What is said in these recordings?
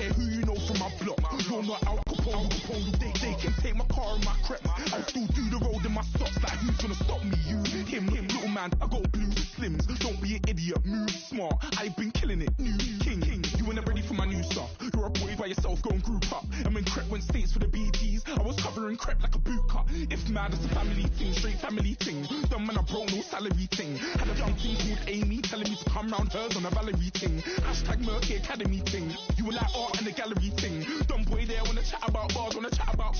care who you know from my block. You're not Al Capone, they can take my car and my crepe. I'll still do the road in my socks. Like who's gonna stop me? You, him, little man. I got blue slims. Don't be an idiot, move smart. I've been killing it, new king. You ain't ready for my new stuff. You're a boy by yourself, go and group up. And when Crep went states for the BTs, I was covering Crep like a boot cut. If mad, it's a family thing, straight family thing. Dumb man, I broke no salary thing. Had a young thing called Amy telling me to come round hers on a Valerie thing. Hashtag Murky Academy thing. You were like art and the gallery thing. Dumb boy there wanna chat about bars, wanna chat about.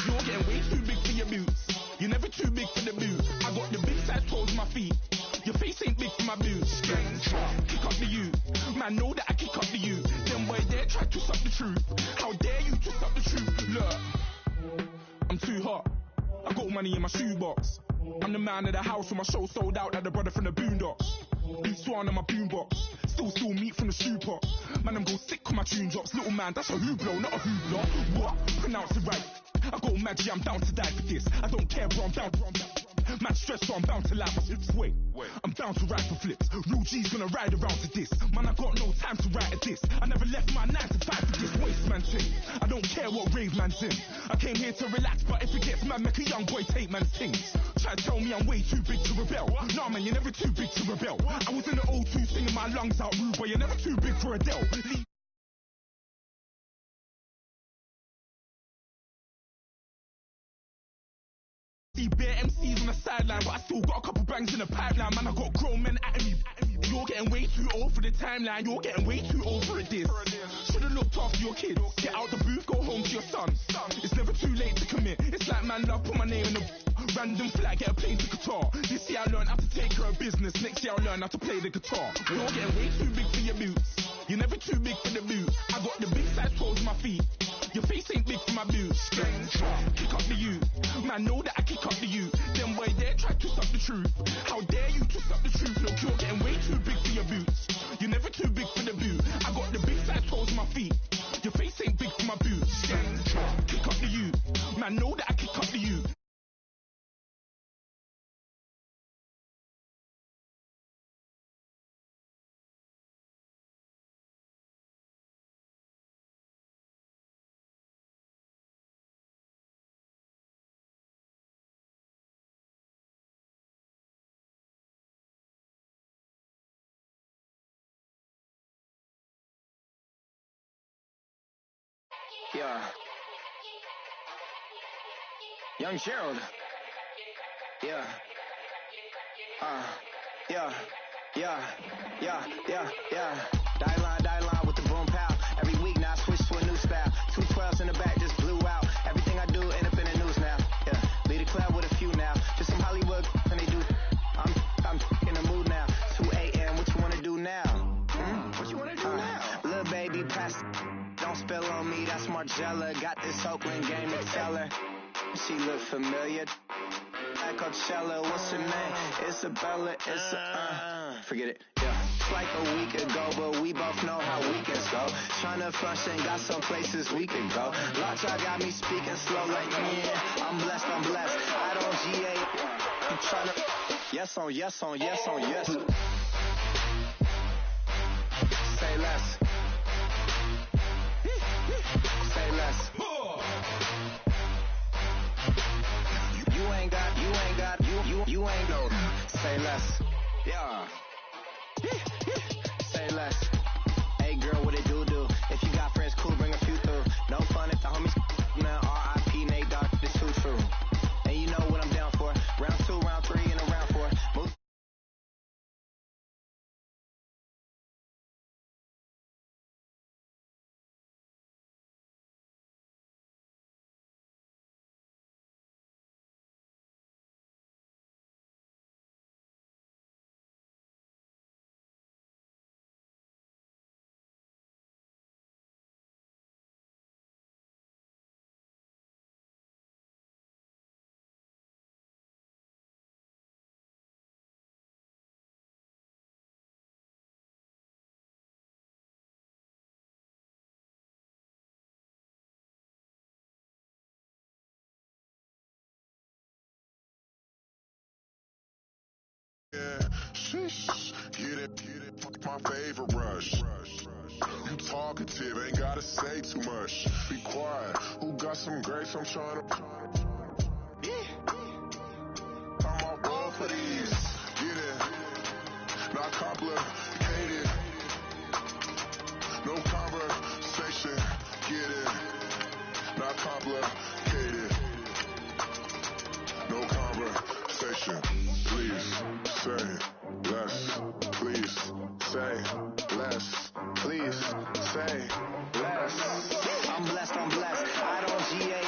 You're getting way too big for your boots. You're never too big for the boot. I got the big size toes on my feet. Your face ain't big for my boots. Kick up the you. Man, know that I kick up the you. Them boy there try to twist up the truth. How dare you twist up the truth? Look, I'm too hot. I got money in my shoebox. I'm the man of the house when my show sold out like the brother from the Boondocks. Beat Swan on my boombox. Still meat from the stew pot. Man, I'm go sick when my tune drops. Little man, that's a hooplo, not a hoopla. What? Pronounce it right. I got magic, I'm down to die for this. I don't care, bro, I'm down. Man stressed, so I'm bound to laugh. Wait, I'm bound to ride for flips. Real G's gonna ride around to this. Man, I got no time to write at this. I never left my 9 to 5 for this waste man thing. I don't care what rave man's in. I came here to relax, but if it gets mad, make a young boy take man's things. Try to tell me I'm way too big to rebel. Nah, man, you're never too big to rebel. I was in the O2 singing my lungs out, rude, but you're never too big for Adele. See bare MCs on the sideline, but I still got a couple bangs in the pipeline. Man, I got grown men at me. You're getting way too old for the timeline. You're getting way too old for a diss. Should've looked after your kids. Get out the booth, go home to your son. It's never too late to commit. It's like man love, put my name in the random flag, get a plane to Qatar. This year I learned how to take care of business. Next year I'll learn how to play the guitar. You're getting way too big for your boots. You're never too big for the boot. I got the big size toes on my feet. Your face ain't big for my boots. Kick up the you. Man, know that I kick up the you. Them boy there try to twist up the truth. How dare you twist up the truth? Look, you're getting way too big for your boots. You're never too big for the boot. I got the big size toes on my feet. Your face ain't big for my boots. Kick up the you. Man, know that I kick up the you. Yeah. Young Gerald. Yeah. Yeah. Die line with the boom pow. Every week now I switch to a new style. 212s in the back just blew out. Everything I do end up in the news now. Yeah. Lead a club with a few now. Just some Hollywood and they do. I'm in the mood now. 2 a.m. What you wanna do now? What you wanna do now? Little baby pass. Don't spill on me, that's Margella. Got this Oakland game to tell her. She look familiar. Like Coachella, what's her name? Isabella, forget it, yeah. It's like a week ago, but we both know how weekends go. Tryna function, got some places we can go. Lockjaw got me speaking slow like, yeah, I'm blessed. I don't GA. I'm tryna, yes on yes. Say less. Say less. You ain't no. Say less. Yeah. Say less. Hey girl, what it do? If you got friends, cool, bring a few through. No fun if the homies now. R.I.P. Nate Dogg, this too true. And you know what I'm down for. Round 2, round 3, and a round 4. Move. Yeah, sheesh, get it, fuck my favorite rush. You talk talkative, ain't gotta say too much. Be quiet. Who got some grapes? I'm trying to. I'm all roll for these. Get it. Not complicated. No conversation. Get it. Not complicated. No conversation. Please say less. Please say less. Please say less. I'm blessed, I'm blessed. I don't GA.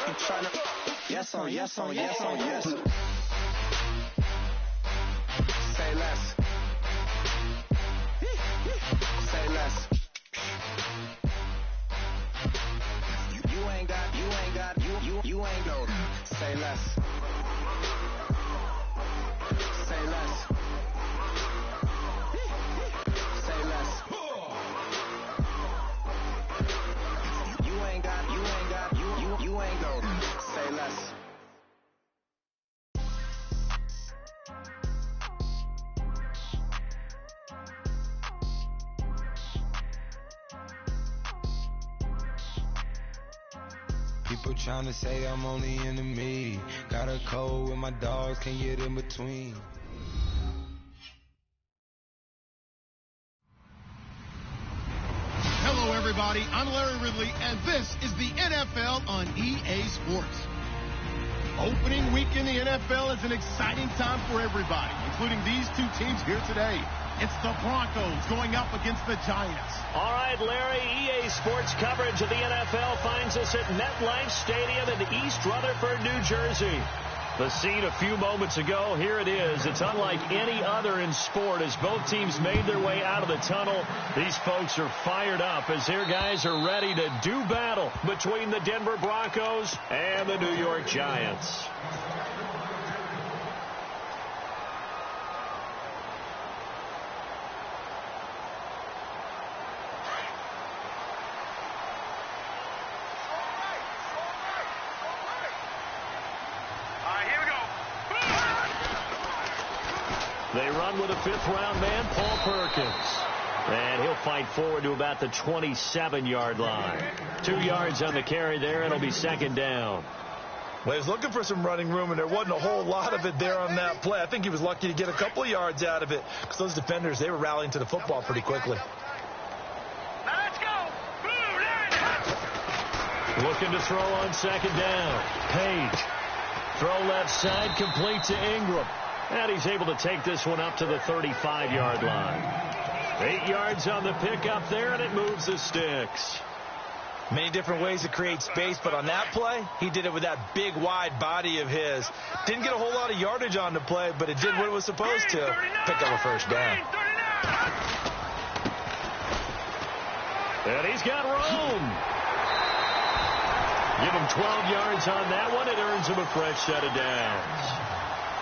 I'm tryna. Yes on, yes on, yes on, yes. Say less. Say less. You ain't got, you ain't got. Say less. Say less. Say less. You ain't got, you ain't got. Say less. People tryna say I'm only enemy. Got a cold with my dogs, can't get in between. Hello, everybody. I'm Larry Ridley, and this is the NFL on EA Sports. Opening week in the NFL is an exciting time for everybody, including these two teams here today. It's the Broncos going up against the Giants. All right, Larry, EA Sports coverage of the NFL finds us at MetLife Stadium in East Rutherford, New Jersey. The scene a few moments ago, here it is. It's unlike any other in sport as both teams made their way out of the tunnel. These folks are fired up as their guys are ready to do battle between the Denver Broncos and the New York Giants. They run with a fifth-round man, Paul Perkins. And he'll fight forward to about the 27-yard line. 2 yards on the carry there, and it'll be second down. Well, he was looking for some running room, and there wasn't a whole lot of it there on that play. I think he was lucky to get a couple of yards out of it because those defenders, they were rallying to the football pretty quickly. Now let's go. Looking to throw on second down. Page. Throw left side, complete to Ingram. And he's able to take this one up to the 35-yard line. 8 yards on the pickup there, and it moves the sticks. Many different ways to create space, but on that play, he did it with that big, wide body of his. Didn't get a whole lot of yardage on the play, but it did what it was supposed to. Pick up a first down. And he's got room. Give him 12 yards on that one. It earns him a fresh set of downs.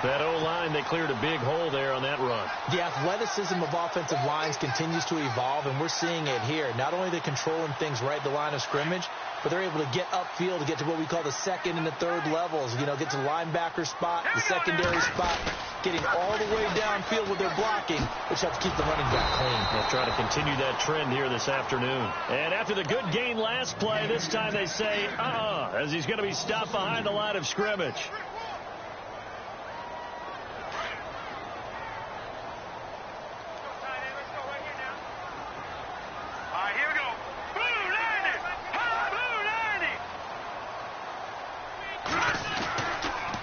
That O-line, they cleared a big hole there on that run. The athleticism of offensive lines continues to evolve, and we're seeing it here. Not only are they controlling things right at the line of scrimmage, but they're able to get upfield to get to what we call the second and the third levels. You know, get to the linebacker spot, the secondary spot, getting all the way downfield with their blocking, which helps keep the running back clean. They'll try to continue that trend here this afternoon. And after the good gain last play, this time they say, as he's going to be stopped behind the line of scrimmage.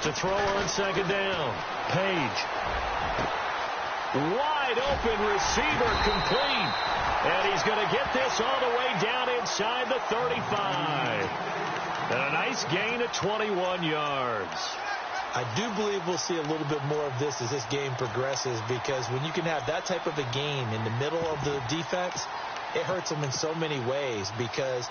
To throw on second down. Page. Wide open receiver complete. And he's going to get this all the way down inside the 35. And a nice gain of 21 yards. I do believe we'll see a little bit more of this as this game progresses, because when you can have that type of a gain in the middle of the defense, it hurts them in so many ways, because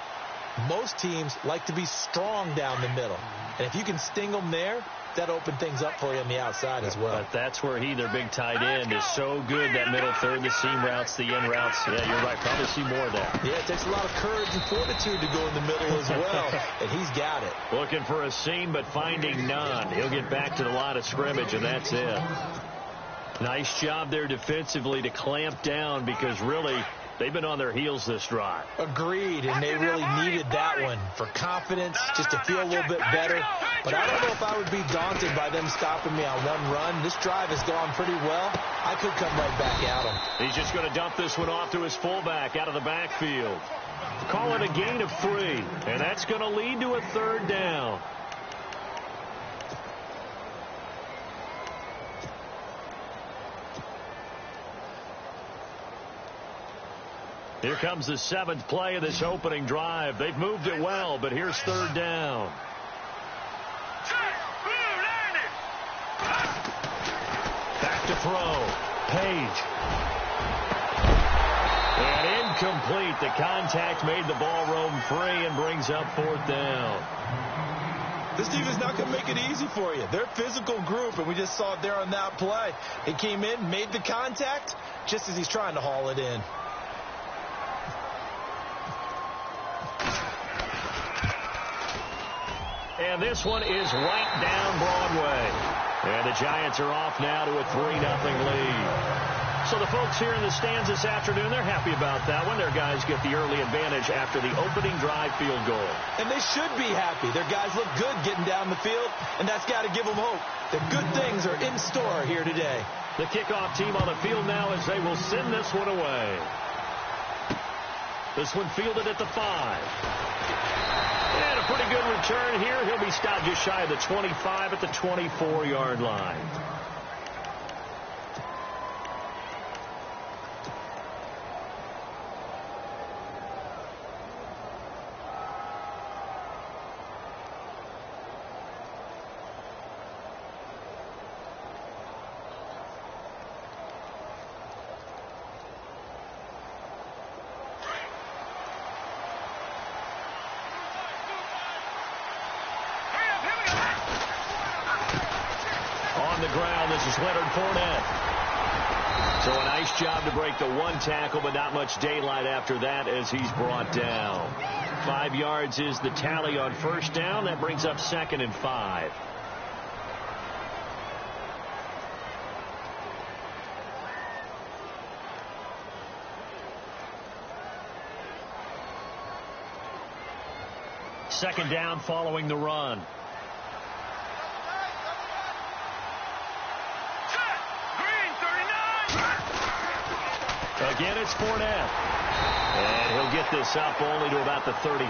most teams like to be strong down the middle. And if you can sting them there, that opened things up for you on the outside as well. But that's where their big tight end, is so good, that middle third, the seam routes, the in routes. Yeah, you're right. Probably see more of that. Yeah, it takes a lot of courage and fortitude to go in the middle as well, and he's got it. Looking for a seam, but finding none. He'll get back to the line of scrimmage, and that's it. Nice job there defensively to clamp down, because really They've been on their heels this drive. Agreed, and they really needed that one for confidence, just to feel a little bit better. But I don't know if I would be daunted by them stopping me on one run. This drive has gone pretty well. I could come right back at them. He's just going to dump this one off to his fullback out of the backfield. Call it a gain of 3, and that's going to lead to a 3rd down. Here comes the 7th play of this opening drive. They've moved it well, but here's 3rd down. Back to throw. Page. And incomplete. The contact made the ball roam free and brings up 4th down. This team is not going to make it easy for you. They're a physical group, and we just saw it there on that play. He came in, made the contact, just as he's trying to haul it in. And this one is right down Broadway. And the Giants are off now to a 3-0 lead. So the folks here in the stands this afternoon, they're happy about that one. Their guys get the early advantage after the opening drive field goal. And they should be happy. Their guys look good getting down the field, and that's got to give them hope that good things are in store here today. The kickoff team on the field now as they will send this one away. This one fielded at the 5. And a pretty good return here. He'll be stopped just shy of the 25 at the 24-yard line. This is Leonard Fournette. So a nice job to break the 1 tackle, but not much daylight after that as he's brought down. 5 yards is the tally on 1st down. That brings up 2nd and 5. Second down following the run. Again, it's Fournette. And he'll get this up only to about the 33.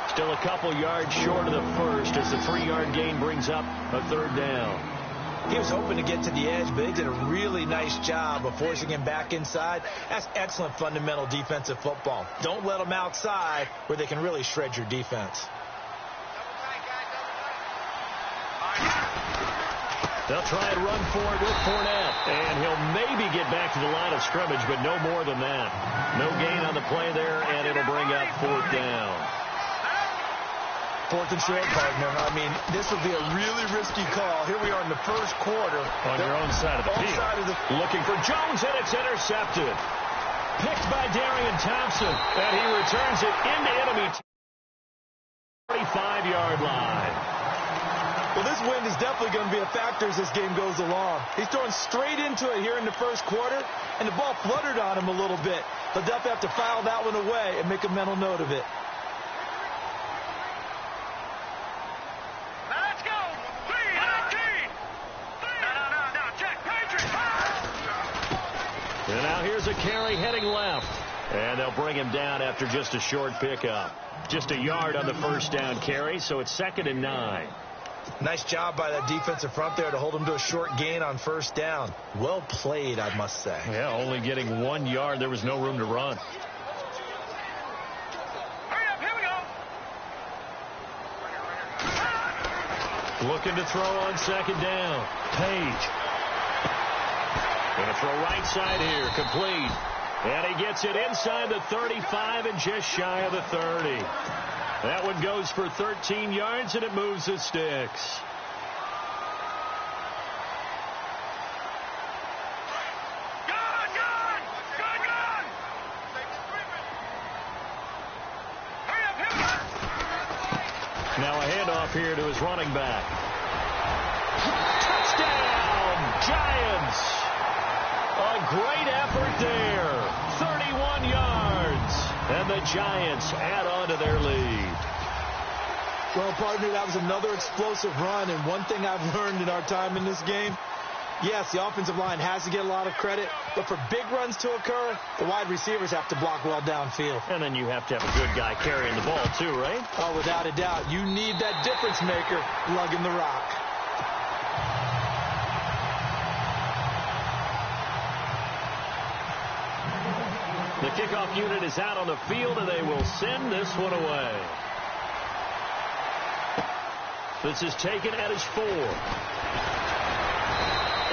Still a couple yards short of the first as the 3-yard gain brings up a 3rd down. He was hoping to get to the edge, but they did a really nice job of forcing him back inside. That's excellent fundamental defensive football. Don't let them outside where they can really shred your defense. They'll try and run for it with Fournette. And he'll maybe get back to the line of scrimmage, but no more than that. No gain on the play there, and it'll bring up 4th down. 4th and short, partner. I mean, this would be a really risky call. Here we are in the 1st quarter. On your own side of the field. Looking for Jones, and it's intercepted. Picked by Darian Thompson, and he returns it into enemy 45-yard line. Well, this wind is definitely going to be a factor as this game goes along. He's throwing straight into it here in the 1st quarter, and the ball fluttered on him a little bit. They'll definitely have to file that one away and make a mental note of it. Let's go. 3-19. No, Jack Patrick. And now here's a carry heading left. And they'll bring him down after just a short pickup. Just a yard on the 1st down carry, so it's 2nd and 9. Nice job by that defensive front there to hold him to a short gain on 1st down. Well played, I must say. Yeah, only getting 1 yard. There was no room to run. Hurry up, here we go. Looking to throw on 2nd down. Page. Going to throw right side here. Complete. And he gets it inside the 35 and just shy of the 30. That one goes for 13 yards, and it moves the sticks. Now a handoff here to his running back. Touchdown, Giants! A great effort there. 31 yards. And the Giants add on to their lead. Well, partner, that was another explosive run, and one thing I've learned in our time in this game, yes, the offensive line has to get a lot of credit, but for big runs to occur, the wide receivers have to block well downfield. And then you have to have a good guy carrying the ball too, right? Oh, without a doubt. You need that difference maker lugging the rock. The kickoff unit is out on the field, and they will send this one away. This is taken at his 4.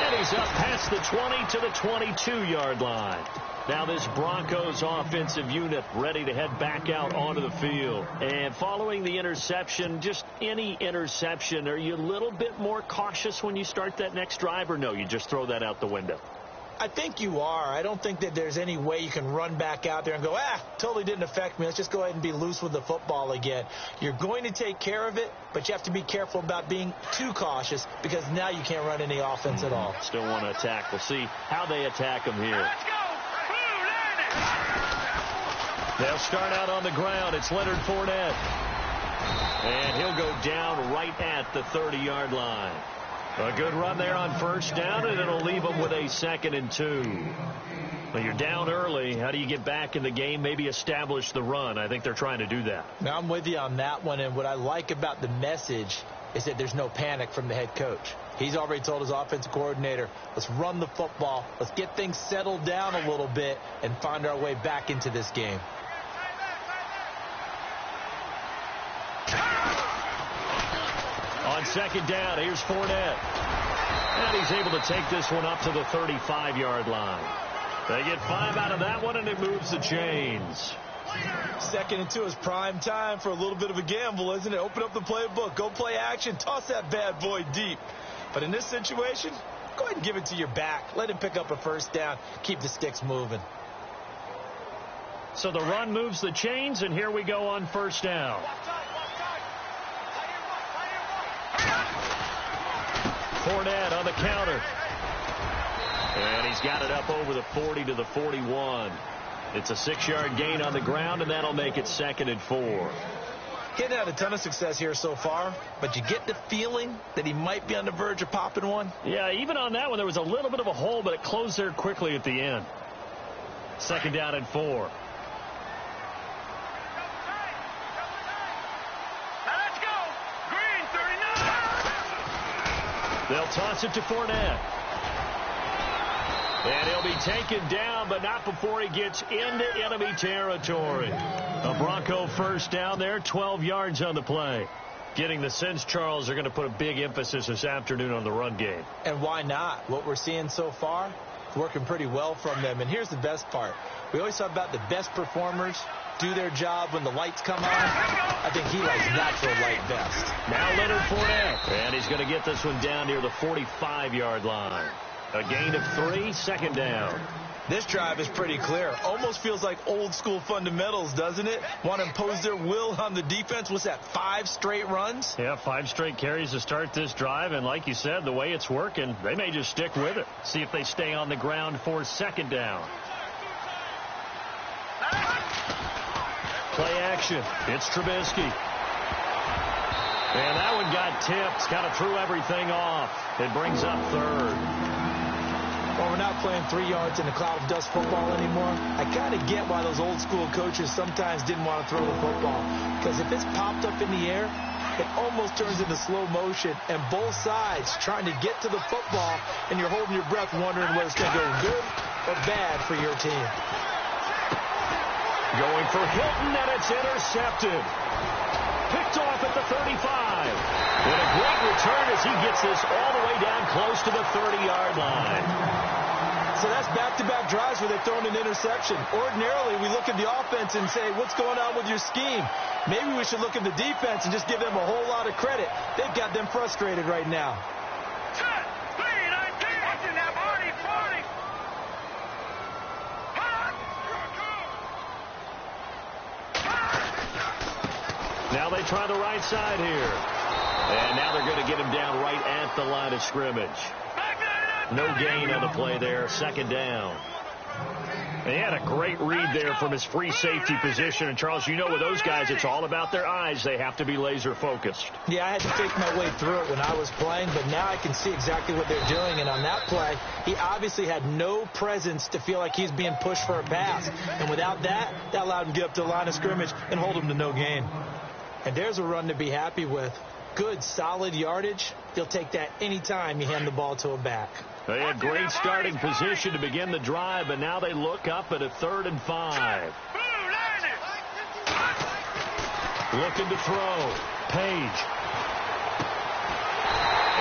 And he's up past the 20 to the 22-yard line. Now this Broncos offensive unit ready to head back out onto the field. And following the interception, just any interception, are you a little bit more cautious when you start that next drive, or no, you just throw that out the window? I think you are. I don't think that there's any way you can run back out there and go, totally didn't affect me. Let's just go ahead and be loose with the football again. You're going to take care of it, but you have to be careful about being too cautious because now you can't run any offense at all. Still want to attack. We'll see how they attack them here. Let's go. They'll start out on the ground. It's Leonard Fournette. And he'll go down right at the 30-yard line. A good run there on first down, and it'll leave them with a 2nd and 2. Well, you're down early. How do you get back in the game? Maybe establish the run. I think they're trying to do that. Now, I'm with you on that one, and what I like about the message is that there's no panic from the head coach. He's already told his offensive coordinator, let's run the football, let's get things settled down a little bit, and find our way back into this game. On 2nd down, here's Fournette. And he's able to take this one up to the 35-yard line. They get 5 out of that one, and it moves the chains. 2nd and 2 is prime time for a little bit of a gamble, isn't it? Open up the playbook, go play action, toss that bad boy deep. But in this situation, go ahead and give it to your back. Let him pick up a first down. Keep the sticks moving. So the run moves the chains, and here we go on first down. Fournette on the counter. And he's got it up over the 40 to the 41. It's a 6-yard gain on the ground, and that'll make it 2nd and 4. He hasn't had a ton of success here so far, but you get the feeling that he might be on the verge of popping one. Yeah, even on that one, there was a little bit of a hole, but it closed there quickly at the end. 2nd down and 4. They'll toss it to Fournette. And he'll be taken down, but not before he gets into enemy territory. A Bronco first down there, 12 yards on the play. Getting the sense, Charles, they're going to put a big emphasis this afternoon on the run game. And why not? What we're seeing so far is working pretty well from them. And here's the best part. We always talk about the best performers do their job when the lights come on. I think he likes natural light best. Now Leonard Fournette. And he's going to get this one down near the 45-yard line. A gain of 3, 2nd down. This drive is pretty clear. Almost feels like old school fundamentals, doesn't it? Want to impose their will on the defense. What's that, 5 straight runs? Yeah, 5 straight carries to start this drive. And like you said, the way it's working, they may just stick with it. See if they stay on the ground for 2nd down. Play action. It's Trubisky. And that one got tipped. Kind of threw everything off. It brings up 3rd. Well, we're not playing 3 yards in a cloud of dust football anymore. I kind of get why those old school coaches sometimes didn't want to throw the football. Because if it's popped up in the air, it almost turns into slow motion. And both sides trying to get to the football, and you're holding your breath wondering whether it's going to go good or bad for your team. Going for Hilton, and it's intercepted. Picked off at the 35. And a great return as he gets this all the way down close to the 30-yard line. So that's back-to-back drives where they've thrown an interception. Ordinarily, we look at the offense and say, what's going on with your scheme? Maybe we should look at the defense and just give them a whole lot of credit. They've got them frustrated right now. Now they try the right side here. And now they're going to get him down right at the line of scrimmage. No gain on the play there. 2nd down. He had a great read there from his free safety position. And, Charles, you know with those guys, it's all about their eyes. They have to be laser-focused. Yeah, I had to fake my way through it when I was playing, but now I can see exactly what they're doing. And on that play, he obviously had no presence to feel like he's being pushed for a pass. And without that, that allowed him to get up to the line of scrimmage and hold him to no gain. And there's a run to be happy with. Good, solid yardage. He'll take that anytime you hand the ball to a back. They had great starting position to begin the drive, but now they look up at a 3rd and 5. Looking to throw. Page.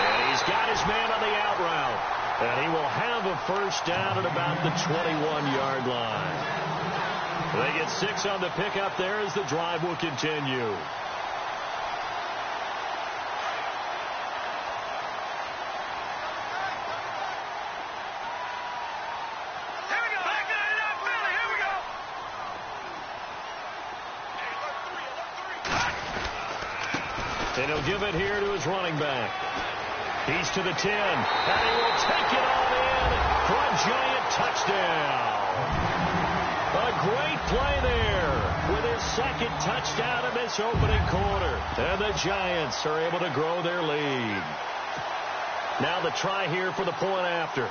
And he's got his man on the out route. And he will have a first down at about the 21-yard line. They get 6 on the pickup there as the drive will continue. And he'll give it here to his running back. He's to the 10. And he will take it all in for a giant touchdown. A great play there with his 2nd touchdown in this opening quarter. And the Giants are able to grow their lead. Now the try here for the point after.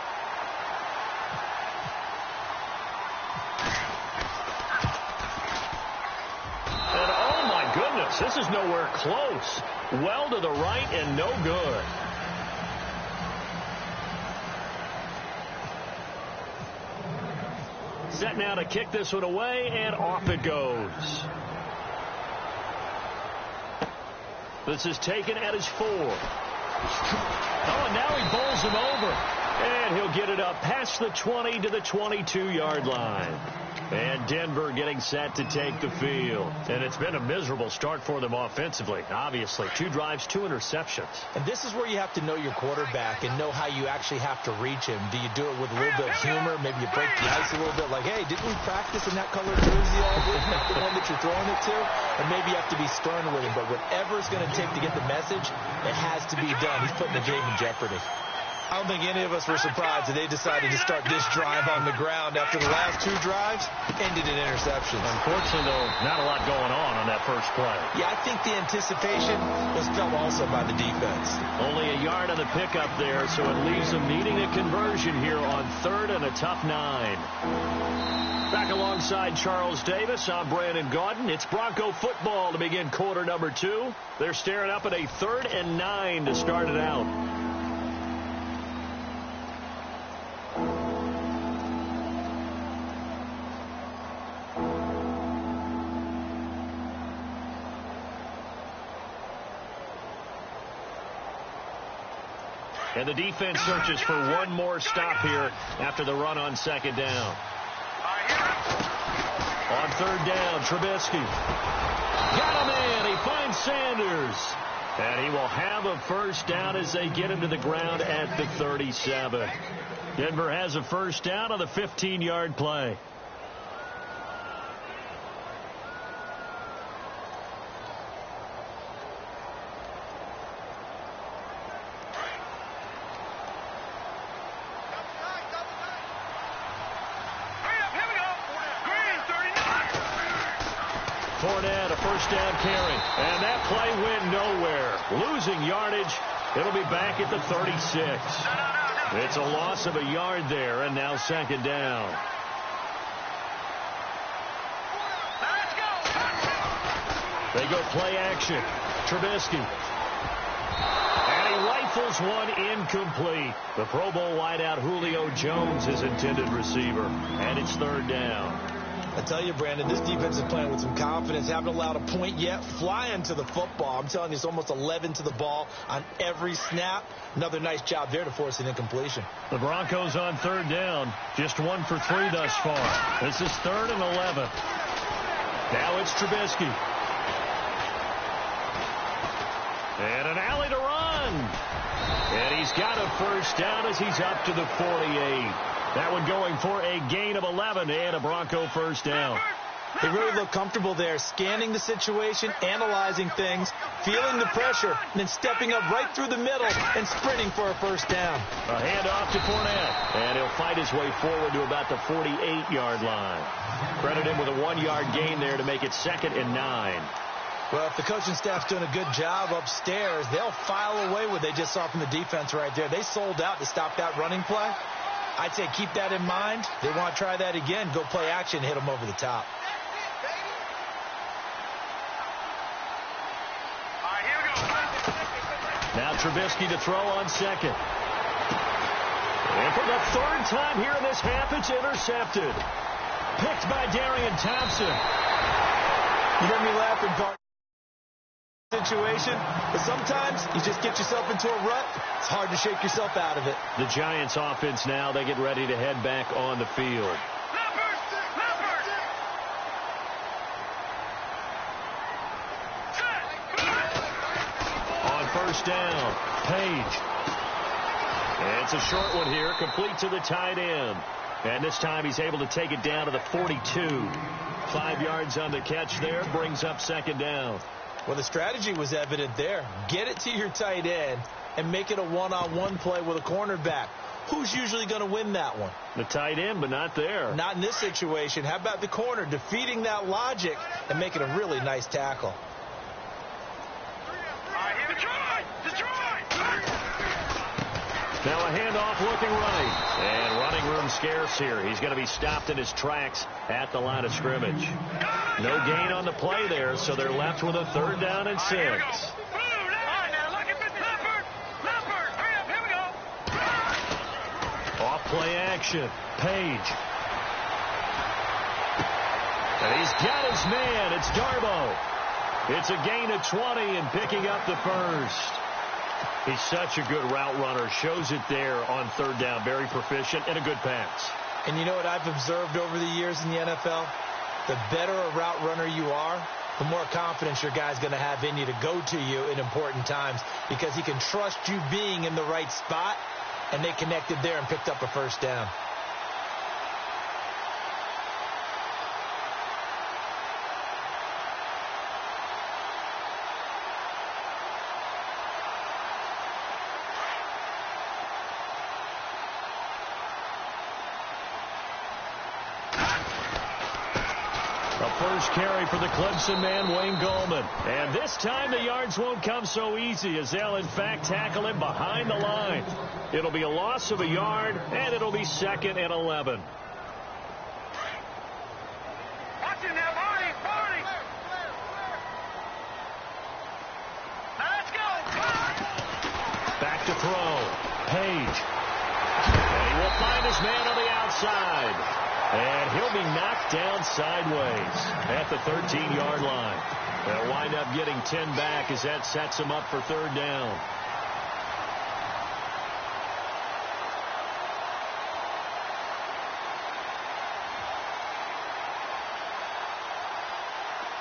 This is nowhere close. Well to the right and no good. Set now to kick this one away, and off it goes. This is taken at his 4. Oh, and now he bowls him over. And he'll get it up past the 20 to the 22-yard line. And Denver getting set to take the field. And it's been a miserable start for them offensively, obviously. 2 drives, 2 interceptions. And this is where you have to know your quarterback and know how you actually have to reach him. Do you do it with a little bit of humor? Maybe you break the ice a little bit, like, hey, didn't we practice in that color jersey all week, the one that you're throwing it to? Or maybe you have to be stern with him. But whatever it's going to take to get the message, it has to be done. He's putting the game in jeopardy. I don't think any of us were surprised that they decided to start this drive on the ground after the last 2 drives ended in interceptions. Unfortunately, though, not a lot going on that first play. Yeah, I think the anticipation was felt also by the defense. Only a yard on the pickup there, so it leaves them needing a conversion here on 3rd and a tough 9. Back alongside Charles Davis, I'm Brandon Gaudin. It's Bronco football to begin quarter number 2. They're staring up at a 3rd and 9 to start it out. And the defense searches for one more stop here after the run on 2nd down. On 3rd down, Trubisky. Got him in. He finds Sanders. And he will have a first down as they get him to the ground at the 37. Denver has a first down on the 15-yard play. Fournette, a first down carry. And that play went nowhere. Losing yardage. It'll be back at the 36. It's a loss of a yard there, and now 2nd down. They go play action. Trubisky. And he rifles one incomplete. The Pro Bowl wideout Julio Jones, his intended receiver. And it's 3rd down. I tell you, Brandon, this defense is playing with some confidence. Haven't allowed a point yet. Flying to the football. I'm telling you, it's almost 11 to the ball on every snap. Another nice job there to force an incompletion. The Broncos on 3rd down. Just 1 for 3 thus far. This is 3rd and 11. Now it's Trubisky. And an alley to run. And he's got a first down as he's up to the 48. That one going for a gain of 11 and a Bronco first down. They really look comfortable there, scanning the situation, analyzing things, feeling the pressure, and then stepping up right through the middle and sprinting for a first down. A handoff to Fournette, and he'll fight his way forward to about the 48-yard line. Credit him with a 1-yard gain there to make it 2nd and 9. Well, if the coaching staff's doing a good job upstairs, they'll file away what they just saw from the defense right there. They sold out to stop that running play. I'd say keep that in mind. They want to try that again. Go play action, hit them over the top. Now Trubisky to throw on 2nd. And for the 3rd time here in this half, it's intercepted. Picked by Darian Thompson. You hear me laughing, Bart? Situation, but sometimes you just get yourself into a rut. It's hard to shake yourself out of it. The Giants offense now, they get ready to head back on the field. On 1st down, Page. And it's a short one here, complete to the tight end. And this time he's able to take it down to the 42. 5 yards on the catch there, brings up 2nd down. Well, the strategy was evident there. Get it to your tight end and make it a one-on-one play with a cornerback. Who's usually going to win that one? The tight end, but not there. Not in this situation. How about the corner defeating that logic and making a really nice tackle? Now a handoff looking right. And running room scarce here. He's going to be stopped in his tracks at the line of scrimmage. No gain on the play there, so they're left with a 3rd down and 6. Off play action. Page. And he's got his man. It's Darboh. It's a gain of 20 and picking up the 1st. He's such a good route runner. Shows it there on 3rd down. Very proficient and a good pass. And you know what I've observed over the years in the NFL? The better a route runner you are, the more confidence your guy's going to have in you to go to you in important times because he can trust you being in the right spot, and they connected there and picked up a 1st down. First carry for the Clemson man, Wayne Gallman. And this time the yards won't come so easy as they'll, in fact, tackle him behind the line. It'll be a loss of a yard, and it'll be 2nd and 11. Back to throw. Page. And he will find his man on the outside. And he'll be knocked down sideways at the 13-yard line. They'll wind up getting 10 back as that sets him up for 3rd down.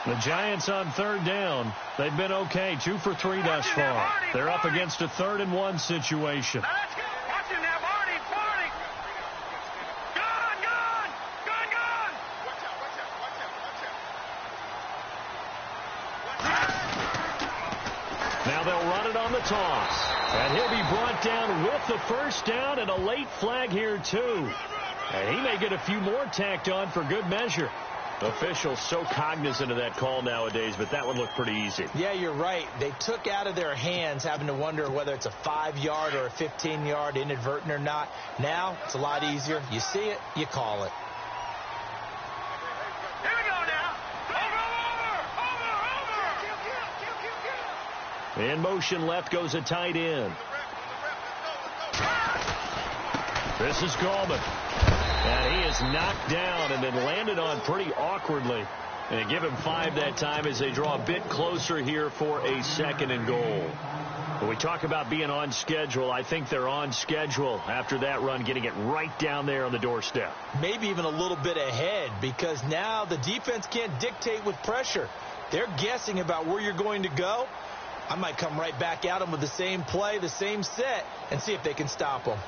The Giants on 3rd down. They've been okay. 2 for 3 thus far. They're up against a 3rd and 1 situation. Now they'll run it on the toss. And he'll be brought down with the 1st down and a late flag here, too. And he may get a few more tacked on for good measure. Officials so cognizant of that call nowadays, but that one looked pretty easy. Yeah, you're right. They took out of their hands having to wonder whether it's a 5-yard or a 15-yard inadvertent or not. Now it's a lot easier. You see it, you call it. In motion left goes a tight end. This is Gallman. And he is knocked down and then landed on pretty awkwardly. And they give him 5 that time as they draw a bit closer here for a 2nd and goal. When we talk about being on schedule, I think they're on schedule after that run, getting it right down there on the doorstep. Maybe even a little bit ahead because now the defense can't dictate with pressure. They're guessing about where you're going to go. I might come right back at them with the same play, the same set, and see if they can stop them.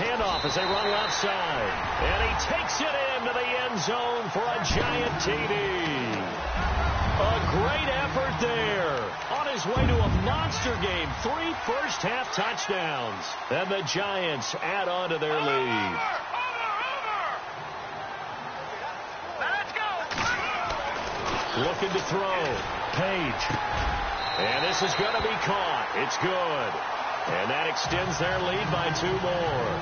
handoff as they run left side. And he takes it into the end zone for a giant TD. A great effort there. On his way to a monster game. 3 first-half touchdowns. And the Giants add on to their lead. Looking to throw. Page. And this is going to be caught. It's good. And that extends their lead by 2 more.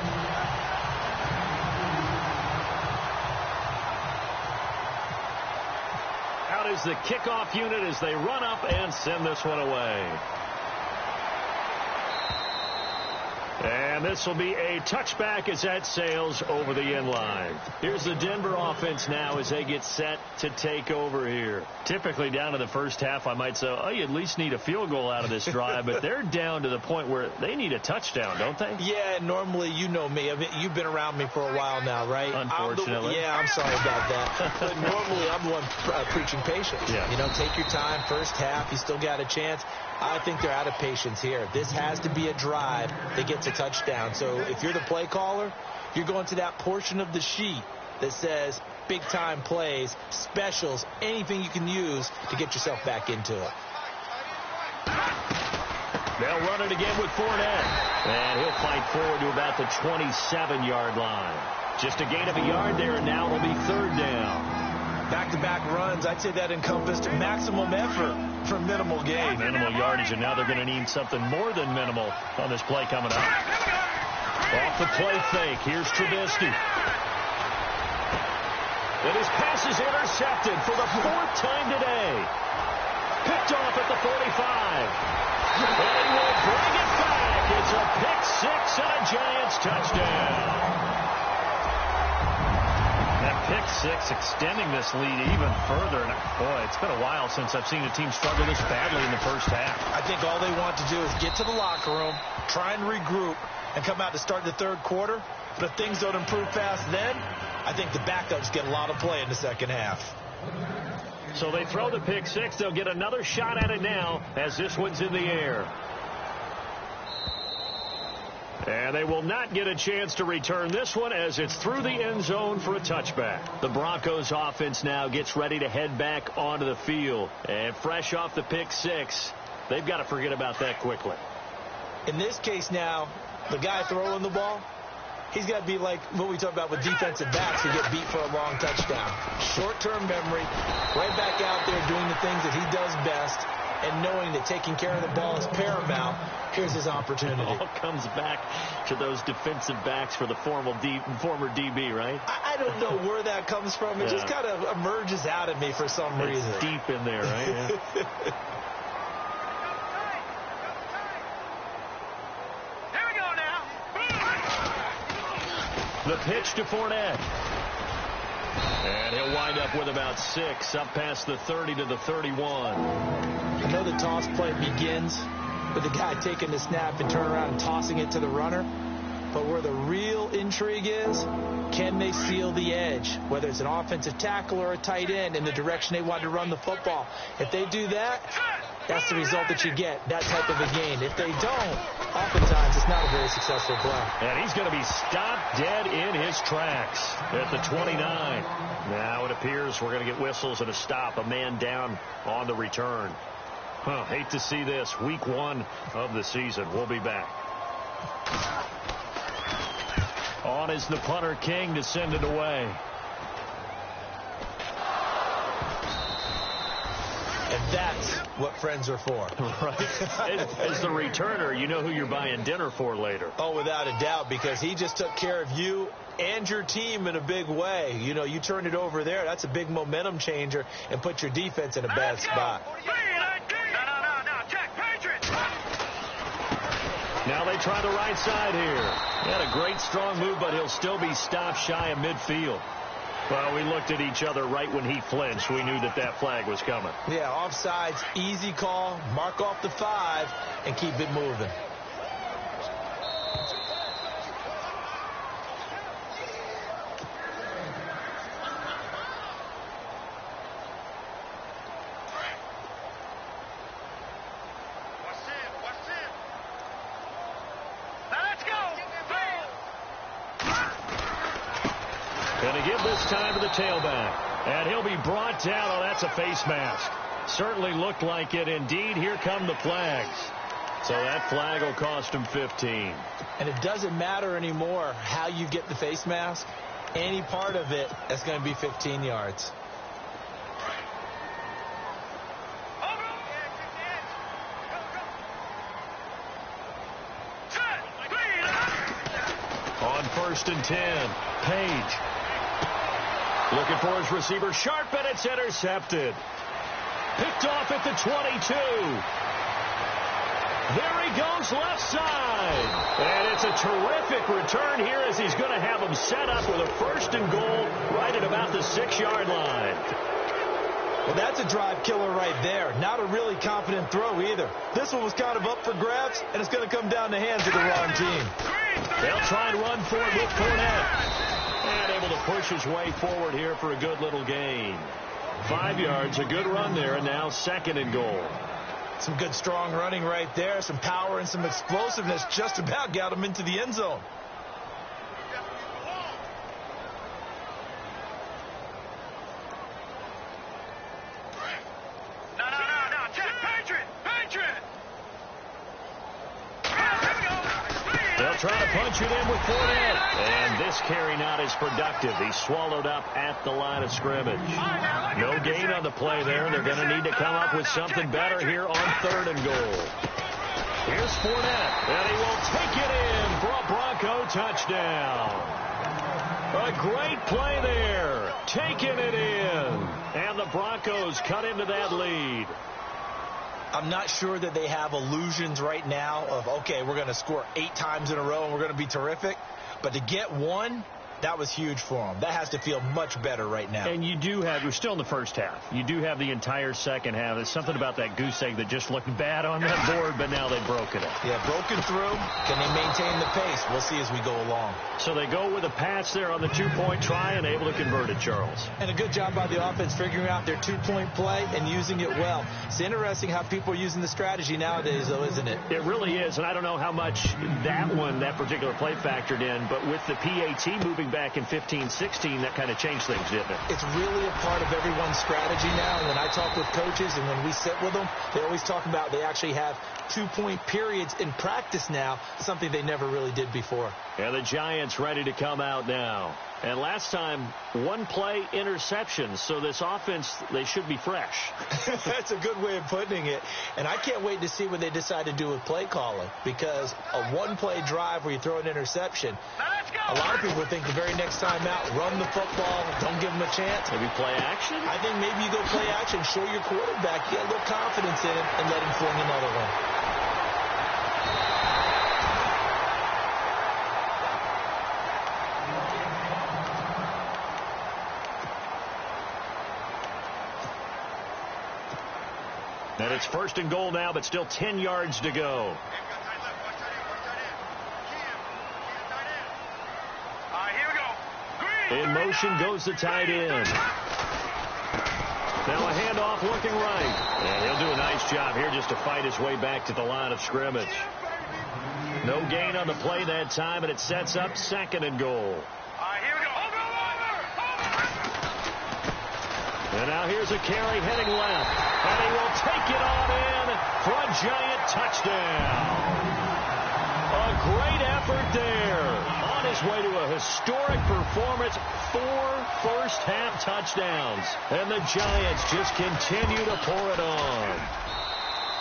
Out is the kickoff unit as they run up and send this one away. And this will be a touchback as that sails over the end line. Here's the Denver offense now as they get set to take over here. Typically down to the first half, I might say, oh, you at least need a field goal out of this drive. But they're down to the point where they need a touchdown, don't they? Yeah, normally, you know me. I mean, you've been around me for a while now, right? Unfortunately. I'm sorry about that. But normally, I'm the one preaching patience. Yeah. You know, take your time. First half, you still got a chance. I think they're out of patience here. This has to be a drive that gets a touchdown. So if you're the play caller, you're going to that portion of the sheet that says big-time plays, specials, anything you can use to get yourself back into it. They'll run it again with Fournette. And he'll fight forward to about the 27-yard line. Just a gain of a yard there, and now it'll be 3rd down. Back-to-back runs, I'd say that encompassed maximum effort for minimal gain. Minimal yardage, and now they're going to need something more than minimal on this play coming up. Off the play fake, here's Trubisky. And his pass is intercepted for the 4th time today. Picked off at the 45. And he will bring it back. It's a pick 6 and a Giants touchdown. That pick 6 extending this lead even further. And boy, it's been a while since I've seen a team struggle this badly in the first half. I think all they want to do is get to the locker room, try and regroup, and come out to start the 3rd quarter. But if things don't improve fast then, I think the backups get a lot of play in the second half. So they throw the pick 6. They'll get another shot at it now as this one's in the air. And they will not get a chance to return this one as it's through the end zone for a touchback. The Broncos offense now gets ready to head back onto the field. And fresh off the pick 6, they've got to forget about that quickly. In this case now, the guy throwing the ball, he's got to be like what we talk about with defensive backs who get beat for a long touchdown. Short-term memory, right back out there doing the things that he does best, and knowing that taking care of the ball is paramount. Here's his opportunity. It all comes back to those defensive backs for the former DB, right? I don't know where that comes from. It just kind of emerges out of me for some reason. It's deep in there, right? Yeah. Here we go now. The pitch to Fournette. And he'll wind up with about 6, up past the 30 to the 31. I know the toss play begins with the guy taking the snap and turning around and tossing it to the runner. But where the real intrigue is, can they seal the edge, whether it's an offensive tackle or a tight end, in the direction they want to run the football? If they do that, that's the result that you get, that type of a gain. If they don't, oftentimes it's not a very successful play. And he's going to be stopped dead in his tracks at the 29. Now it appears we're going to get whistles and a stop, a man down on the return. Hate to see this. Week 1 of the season. We'll be back. On is the punter, King, to send it away. And that's what friends are for. Right. As the returner, you know who you're buying dinner for later. Oh, without a doubt, because he just took care of you and your team in a big way. You know, you turn it over there, that's a big momentum changer, and put your defense in a bad spot. Now they try the right side here. He had a great strong move, but he'll still be stopped shy of midfield. Well, we looked at each other right when he flinched. We knew that flag was coming. Yeah, offsides, easy call, mark off the 5, and keep it moving. this time to the tailback. And he'll be brought down. Oh, that's a face mask. Certainly looked like it. Indeed, here come the flags. So that flag will cost him 15. And it doesn't matter anymore how you get the face mask. Any part of it, that's going to be 15 yards. On 1st and 10, Page. Looking for his receiver, Sharp, and it's intercepted. Picked off at the 22. There he goes, left side. And it's a terrific return here as he's going to have him set up with a 1st and goal right at about the 6-yard line. Well, that's a drive killer right there. Not a really confident throw either. This one was kind of up for grabs, and it's going to come down the hands of the wrong team. They'll try and run for it with Fournette. And able to push his way forward here for a good little gain. 5 yards, a good run there, and now 2nd and goal. Some good strong running right there. Some power and some explosiveness just about got him into the end zone. Trying to punch it in with Fournette. And this carry not as productive. He's swallowed up at the line of scrimmage. No gain on the play there. They're going to need to come up with something better here on 3rd and goal. Here's Fournette. And he will take it in for a Bronco touchdown. A great play there. Taking it in. And the Broncos cut into that lead. I'm not sure that they have illusions right now of, okay, we're going to score 8 times in a row and we're going to be terrific. But to get one, that was huge for them. That has to feel much better right now. And you do have, we're still in the first half. You do have the entire second half. There's something about that goose egg that just looked bad on that board, but now they've broken it. Yeah, broken through. Can they maintain the pace? We'll see as we go along. So they go with a pass there on the 2-point try and able to convert it, Charles. And a good job by the offense figuring out their 2-point play and using it well. It's interesting how people are using the strategy nowadays, though, isn't it? It really is, and I don't know how much that particular play factored in, but with the PAT moving back in 15-16, that kind of changed things, didn't it? It's really a part of everyone's strategy now. And when I talk with coaches and when we sit with them, they always talk about they actually have 2-point periods in practice now, something they never really did before. And the Giants ready to come out now. And last time, 1-play interceptions. So this offense, they should be fresh. That's a good way of putting it. And I can't wait to see what they decide to do with play calling. Because a 1-play drive where you throw an interception, a lot of people think the very next time out, run the football, don't give them a chance. Maybe play action? I think maybe you go play action, show your quarterback, get a little confidence in him, and let him fling another one. And it's 1st and goal now, but still 10 yards to go. In motion goes the tight end. Now a handoff looking right. And he'll do a nice job here just to fight his way back to the line of scrimmage. No gain on the play that time, and it sets up 2nd and goal. And now here's a carry heading left. And he will take it on in for a Giant touchdown. A great effort there. On his way to a historic performance. 4 first-half touchdowns. And the Giants just continue to pour it on.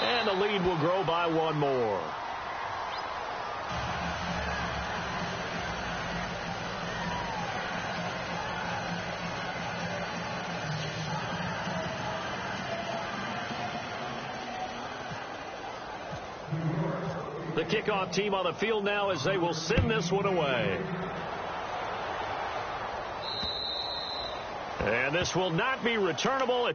And the lead will grow by 1 more. The kickoff team on the field now as they will send this one away. And this will not be returnable.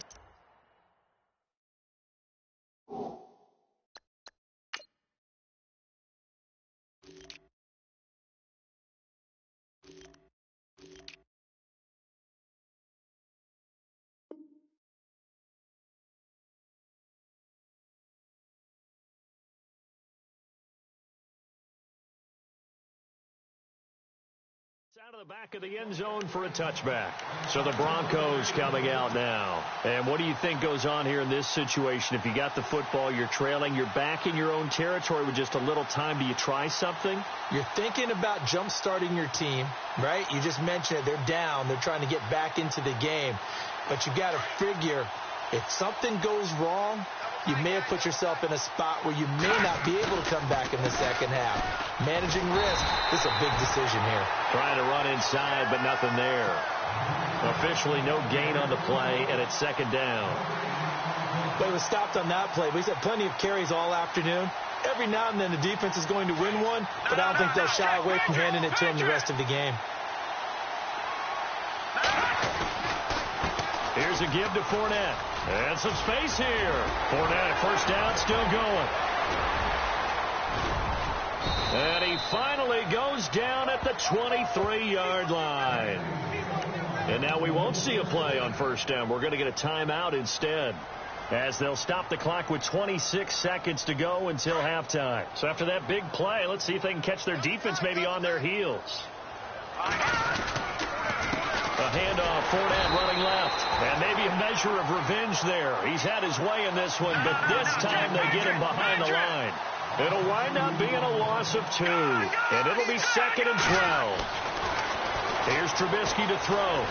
Out of the back of the end zone for a touchback. So the Broncos coming out now. And what do you think goes on here in this situation? If you got the football, you're trailing, you're back in your own territory with just a little time. Do you try something? You're thinking about jump-starting your team, right? You just mentioned it. They're down. They're trying to get back into the game. But you got to figure if something goes wrong, you may have put yourself in a spot where you may not be able to come back in the second half. Managing risk, this is a big decision here. Trying to run inside, but nothing there. Officially no gain on the play, and it's second down. But he was stopped on that play, but he's had plenty of carries all afternoon. Every now and then the defense is going to win one, but I don't think they'll shy away from handing it to him the rest of the game. Here's a give to Fournette. And some space here. Fournette, first down, still going. And he finally goes down at the 23-yard line. And now we won't see a play on first down. We're going to get a timeout instead, as they'll stop the clock with 26 seconds to go until halftime. So after that big play, let's see if they can catch their defense maybe on their heels. A handoff, Fournette running left. And maybe a measure of revenge there. He's had his way in this one, but this time they get him behind the line. It'll wind up being a loss of 2. And it'll be 2nd and 12. Here's Trubisky to throw.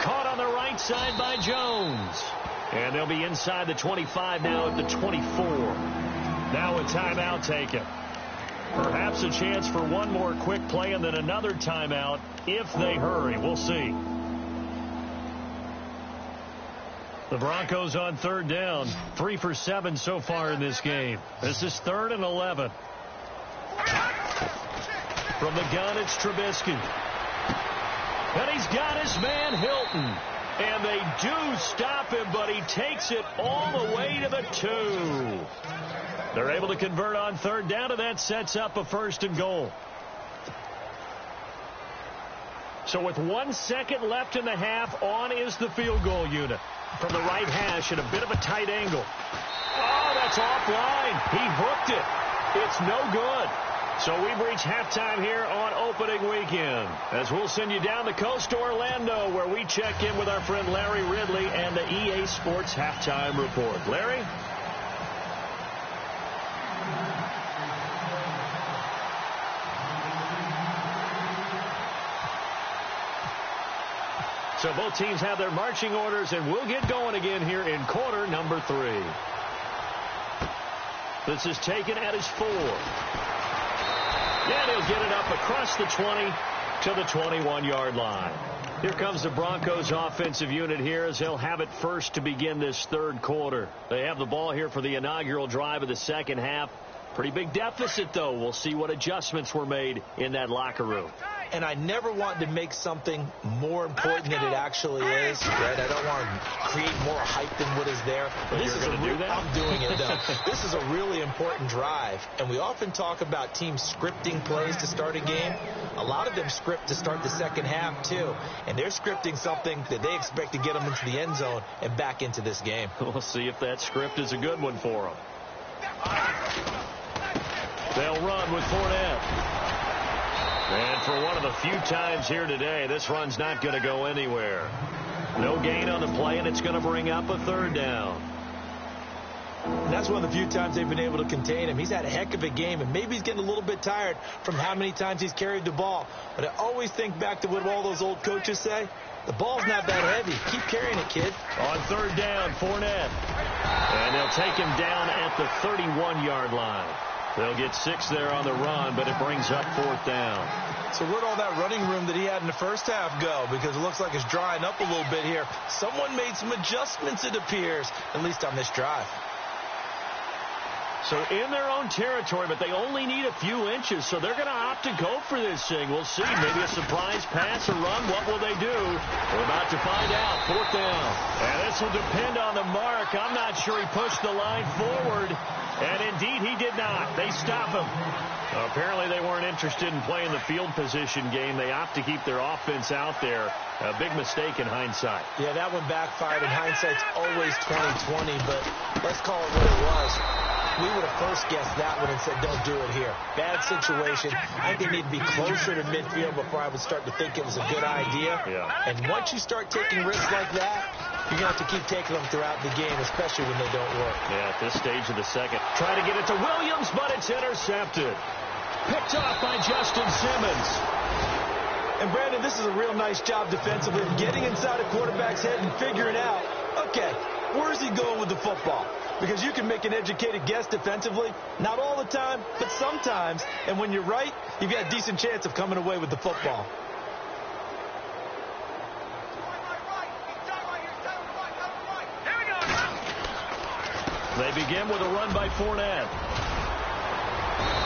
Caught on the right side by Jones. And they'll be inside the 25 now at the 24. Now a timeout taken. Perhaps a chance for one more quick play and then another timeout if they hurry. We'll see. The Broncos on third down. 3 for 7 so far in this game. This is 3rd and 11. From the gun, it's Trubisky. And he's got his man Hilton. And they do stop him, but he takes it all the way to the 2. They're able to convert on third down, and that sets up a 1st and goal. So with 1 second left in the half, on is the field goal unit. From the right hash at a bit of a tight angle. Oh, that's offline. He hooked it. It's no good. So we've reached halftime here on opening weekend, as we'll send you down the coast to Orlando, where we check in with our friend Larry Ridley and the EA Sports Halftime Report. Larry? So both teams have their marching orders, and we'll get going again here in quarter number 3. This is taken at his 4. And he'll get it up across the 20 to the 21-yard line. Here comes the Broncos offensive unit here, as they'll have it first to begin this third quarter. They have the ball here for the inaugural drive of the second half. Pretty big deficit, though. We'll see what adjustments were made in that locker room. And I never want to make something more important than it actually is, right? I don't want to create more hype than what is there. But you're going to do that? I'm doing it, though. This is a really important drive, and we often talk about teams scripting plays to start a game. A lot of them script to start the second half, too, and they're scripting something that they expect to get them into the end zone and back into this game. We'll see if that script is a good one for them. They'll run with Fournette. And for one of the few times here today, this run's not going to go anywhere. No gain on the play, and it's going to bring up a 3rd down. And that's one of the few times they've been able to contain him. He's had a heck of a game, and maybe he's getting a little bit tired from how many times he's carried the ball. But I always think back to what all those old coaches say. The ball's not that heavy. Keep carrying it, kid. On third down, Fournette. And they'll take him down at the 31-yard line. They'll get 6 there on the run, but it brings up 4th down. So where'd all that running room that he had in the first half go? Because it looks like it's drying up a little bit here. Someone made some adjustments, it appears, at least on this drive. So in their own territory, but they only need a few inches, so they're going to opt to go for this thing. We'll see. Maybe a surprise pass or run. What will they do? We're about to find out. 4th down. And this will depend on the mark. I'm not sure he pushed the line forward. And indeed, he did not. They stop him. Apparently, they weren't interested in playing the field position game. They opt to keep their offense out there. A big mistake in hindsight. Yeah, that one backfired, and hindsight's always 20/20, but let's call it what it was. We would have first guessed that one and said, don't do it here. Bad situation. I think they need to be closer to midfield before I would start to think it was a good idea. Yeah. And once you start taking risks like that, you're going to have to keep taking them throughout the game, especially when they don't work. Yeah, at this stage of the second. Trying to get it to Williams, but it's intercepted. Picked off by Justin Simmons. And, Brandon, this is a real nice job defensively of getting inside a quarterback's head and figuring out, okay, where's he going with the football? Because you can make an educated guess defensively, not all the time, but sometimes. And when you're right, you've got a decent chance of coming away with the football. They begin with a run by Fournette.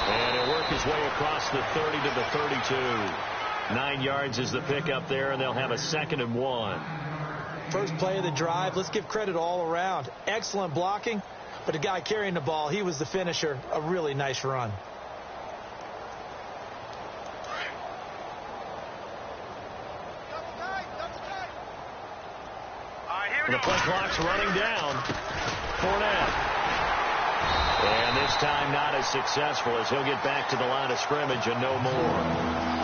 And he'll work his way across the 30 to the 32. 9 yards is the pickup there, and they'll have a 2nd and 1. First play of the drive, let's give credit all around. Excellent blocking, but the guy carrying the ball, he was the finisher. A really nice run. The play clock's running down. Fournette. And this time not as successful as he'll get back to the line of scrimmage and no more.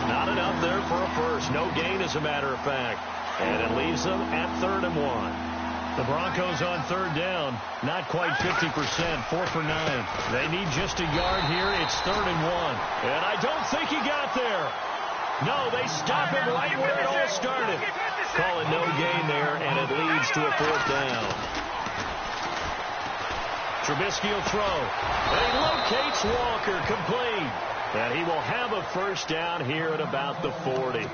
Not enough there for a first. No gain, as a matter of fact. And it leaves them at 3rd and 1. The Broncos on 3rd down. Not quite 50%. 4 for 9. They need just a yard here. It's 3rd and 1. And I don't think he got there. No, they stop him right where it all started. Call it no gain there, and it leads to a 4th down. Trubisky will throw. And he locates Walker, complete. And he will have a first down here at about the 40.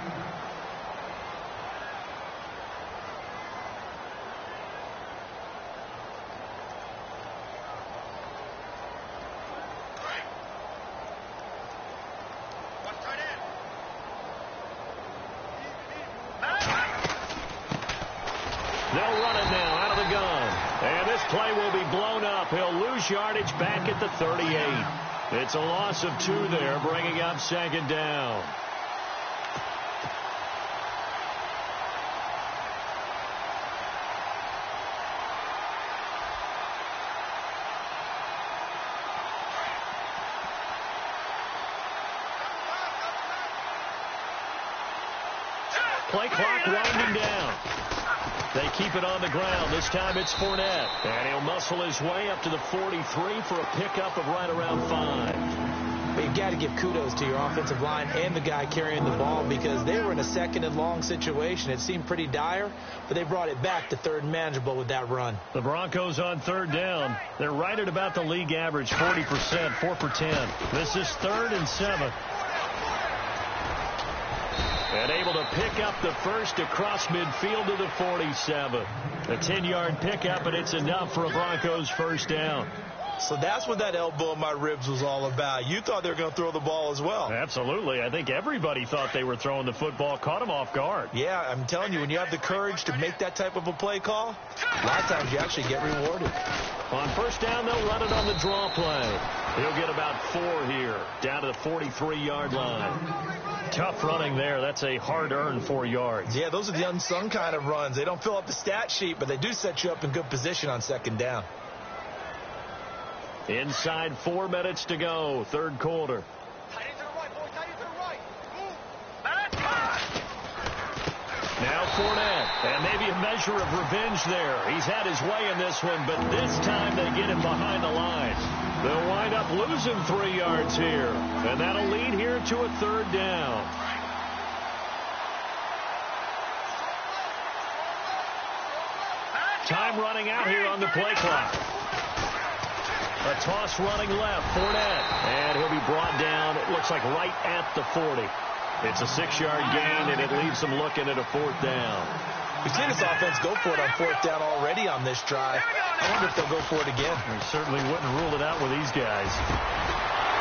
They'll run it now out of the gun. And this play will be blown up. He'll lose yardage back at the 38. It's a loss of 2 there, bringing up 2nd down. Play clock winding down. They keep it on the ground. This time it's Fournette. And he'll muscle his way up to the 43 for a pickup of right around 5. But you've got to give kudos to your offensive line and the guy carrying the ball, because they were in a 2nd and long situation. It seemed pretty dire, but they brought it back to 3rd and manageable with that run. The Broncos on 3rd down. They're right at about the league average, 40%, 4 for 10. This is 3rd and 7. And able to pick up the first across midfield to the 47. A 10-yard pickup, and it's enough for a Broncos first down. So that's what that elbow in my ribs was all about. You thought they were going to throw the ball as well. Absolutely. I think everybody thought they were throwing the football, caught him off guard. Yeah, I'm telling you, when you have the courage to make that type of a play call, a lot of times you actually get rewarded. On first down, they'll run it on the draw play. He'll get about 4 here, down to the 43-yard line. Tough running there. That's a hard-earned 4 yards. Yeah, those are the unsung kind of runs. They don't fill up the stat sheet, but they do set you up in good position on 2nd down. Inside 4 minutes to go, 3rd quarter. Now Fournette, and maybe a measure of revenge there. He's had his way in this one, but this time they get him behind the line. They'll wind up losing 3 yards here, and that'll lead here to a 3rd down. Time running out here on the play clock. A toss running left, Fournette, and he'll be brought down, it looks like right at the 40. It's a 6-yard gain, and it leaves them looking at a 4th down. We've seen this offense go for it on 4th down already on this drive. I wonder if they'll go for it again. We certainly wouldn't rule it out with these guys.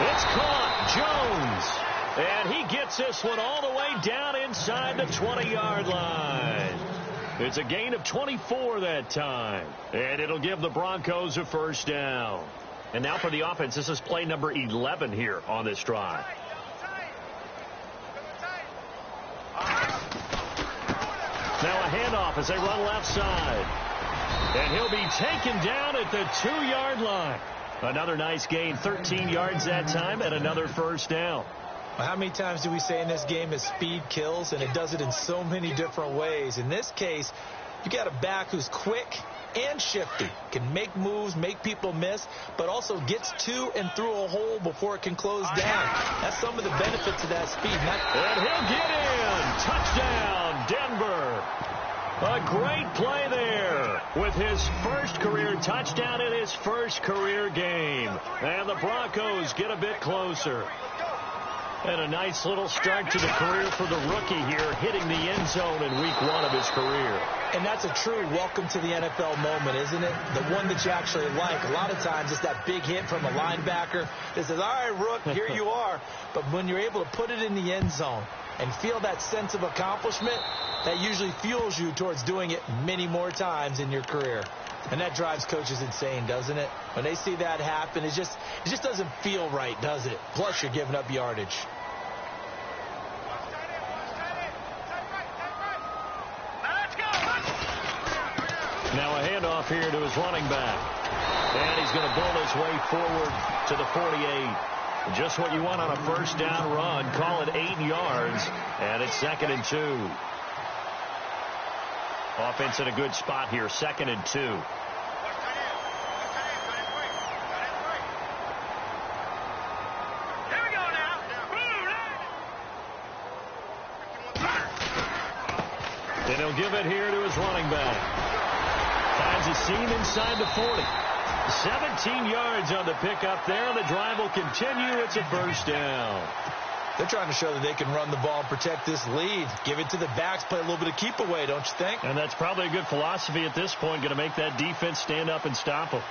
It's caught, Jones. And he gets this one all the way down inside the 20-yard line. It's a gain of 24 that time. And it'll give the Broncos a first down. And now for the offense, this is play number 11 here on this drive. Now a handoff as they run left side. And he'll be taken down at the 2-yard line. Another nice gain, 13 yards that time, and another first down. How many times do we say in this game that speed kills, and it does it in so many different ways? In this case, you got a back who's quick and shifty, can make moves, make people miss, but also gets to and through a hole before it can close down. That's some of the benefits of that speed. And he'll get in. Touchdown, Denver. A great play there with his first career touchdown in his first career game. And the Broncos get a bit closer. And a nice little start to the career for the rookie here, hitting the end zone in week 1 of his career. And that's a true welcome to the NFL moment, isn't it? The one that you actually like. A lot of times it's that big hit from a linebacker that says, all right, Rook, here you are. But when you're able to put it in the end zone and feel that sense of accomplishment, that usually fuels you towards doing it many more times in your career. And that drives coaches insane, doesn't it? When they see that happen, it just doesn't feel right, does it? Plus, you're giving up yardage. Now a handoff here to his running back. And he's going to bull his way forward to the 48. Just what you want on a first down run. Call it 8 yards. And it's 2nd and 2. Offense in a good spot here. 2nd and 2. Then he'll give it here to his running back. Finds a seam inside the 40. 17 yards on the pickup there. The drive will continue. It's a first down. They're trying to show that they can run the ball and protect this lead. Give it to the backs, play a little bit of keep away, don't you think? And that's probably a good philosophy at this point. Going to make that defense stand up and stop them.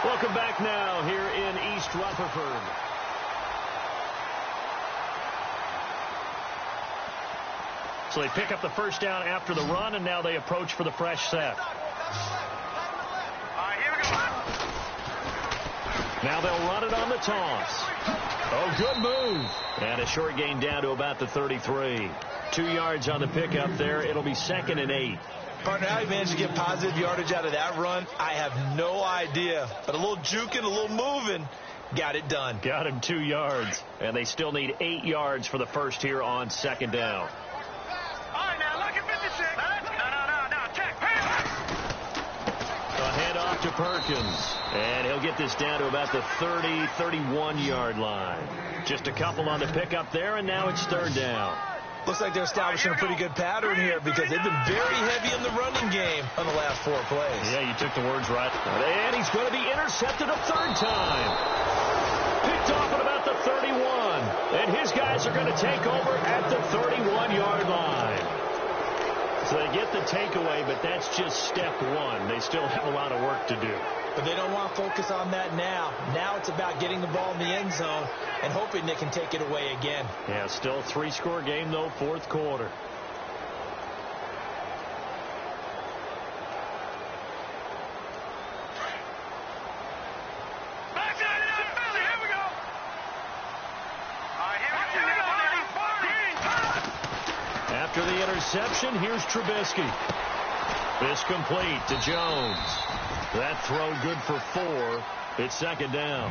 Welcome back now here in East Rutherford. So they pick up the first down after the run, and now they approach for the fresh set. Now they'll run it on the toss. Oh, good move. And a short gain down to about the 33. 2 yards on the pickup there. It'll be 2nd and 8. Partner, how he managed to get positive yardage out of that run, I have no idea. But a little juking, a little moving, got it done. Got him 2 yards. And they still need 8 yards for the first here on 2nd down. All right, now, look at 56. No, check. A handoff to Perkins. And he'll get this down to about the 30, 31-yard line. Just a couple on the pickup there, and now it's 3rd down. Looks like they're establishing a pretty good pattern here because they've been very heavy in the running game on the last 4 plays. Yeah, you took the words right. And he's going to be intercepted a 3rd time. Picked off at about the 31. And his guys are going to take over at the 31-yard line. So they get the takeaway, but that's just step 1. They still have a lot of work to do. But they don't want to focus on that now. Now it's about getting the ball in the end zone and hoping they can take it away again. Yeah, still a 3-score game, though, 4th quarter. After the interception, here's Trubisky. This complete to Jones. That throw good for 4. It's 2nd down.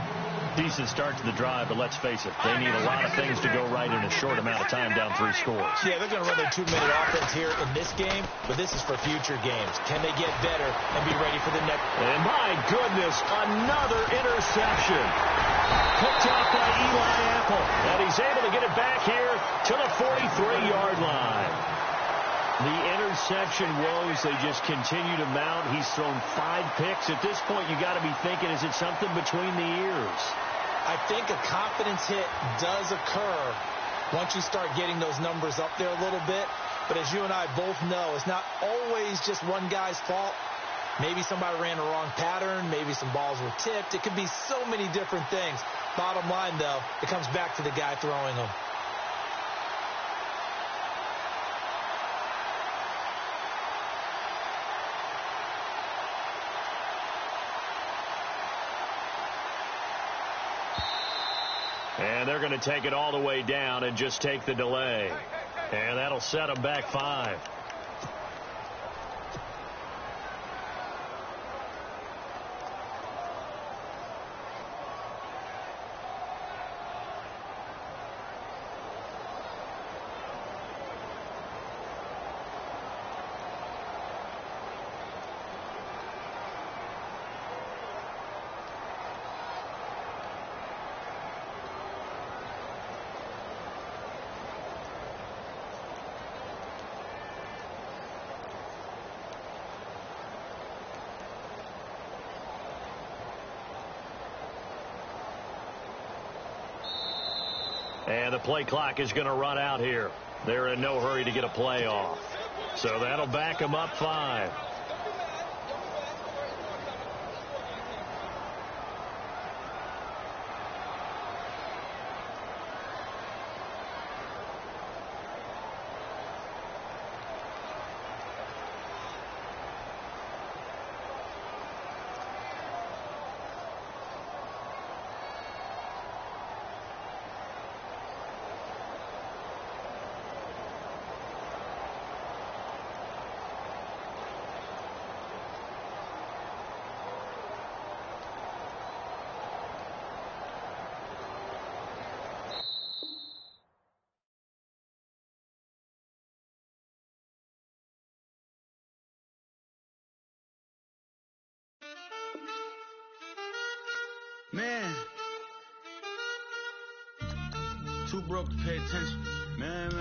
Decent start to the drive, but let's face it, they need a lot of things to go right in a short amount of time, down 3 scores. Yeah, they're going to run their 2-minute offense here in this game, but this is for future games. Can they get better and be ready for the next? And my goodness, another interception. Picked off by Eli Apple, and he's able to get it back here to the 43-yard line. The interception woes, they just continue to mount. He's thrown 5 picks. At this point, you got to be thinking, is it something between the ears? I think a confidence hit does occur once you start getting those numbers up there a little bit. But as you and I both know, it's not always just one guy's fault. Maybe somebody ran a wrong pattern. Maybe some balls were tipped. It could be so many different things. Bottom line, though, it comes back to the guy throwing them. And they're going to take it all the way down and just take the delay. And that'll set them back 5. And the play clock is going to run out here. They're in no hurry to get a play off. So that'll back them up 5. Man, too broke to pay attention. Man.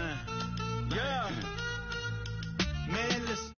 Yeah. Man, listen.